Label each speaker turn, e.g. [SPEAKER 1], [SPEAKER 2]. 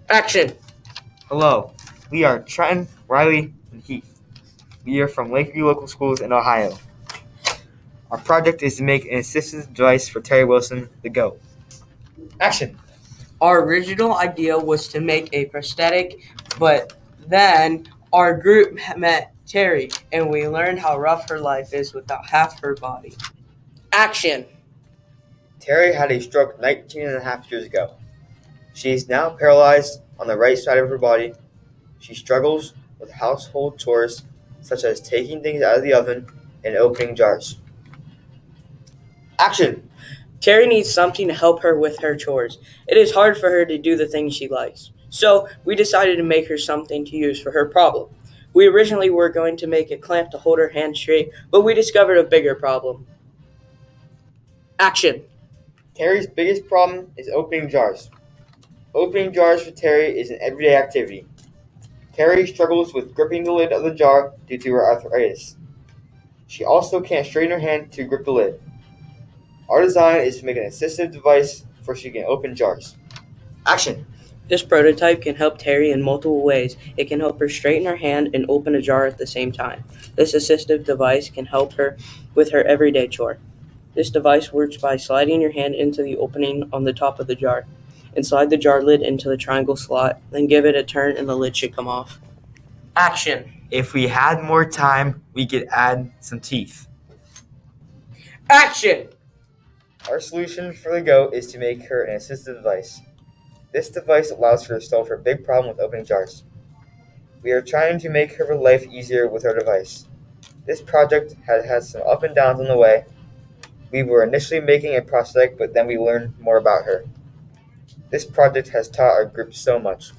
[SPEAKER 1] Action!
[SPEAKER 2] Hello, we are Trenton, Riley, and Heath. We are from Lakeview Local Schools in Ohio. Our project is to make an assistive device for Terry Wilson, the GO.A.T. Action!
[SPEAKER 1] Our original idea was to make a prosthetic, but then our group met Terry and we learned how rough her life is without half her body. Action!
[SPEAKER 2] Terry had a stroke 19 and a half years ago. She is now paralyzed on the right side of her body. She struggles with household chores such as taking things out of the oven and opening jars. Action!
[SPEAKER 1] Terry needs something to help her with her chores. It is hard for her to do the things she likes. So we decided to make her something to use for her problem. We originally were going to make a clamp to hold her hand straight, but we discovered a bigger problem. Action!
[SPEAKER 2] Terry's biggest problem is opening jars. Opening jars for Terry is an everyday activity. Terry struggles with gripping the lid of the jar due to her arthritis. She also can't straighten her hand to grip the lid. Our design is to make an assistive device so she can open jars. Action!
[SPEAKER 1] This prototype can help Terry in multiple ways. It can help her straighten her hand and open a jar at the same time. This assistive device can help her with her everyday chore. This device works by sliding your hand into the opening on the top of the jar and slide the jar lid into the triangle slot, then give it a turn and the lid should come off. Action!
[SPEAKER 2] If we had more time, we could add some teeth.
[SPEAKER 1] Action!
[SPEAKER 2] Our solution for the GO.A.T is to make her an assistive device. This device allows her to solve her big problem with opening jars. We are trying to make her life easier with our device. This project had had some up and downs on the way. We were initially making a prosthetic, but then we learned more about her. This project has taught our group so much.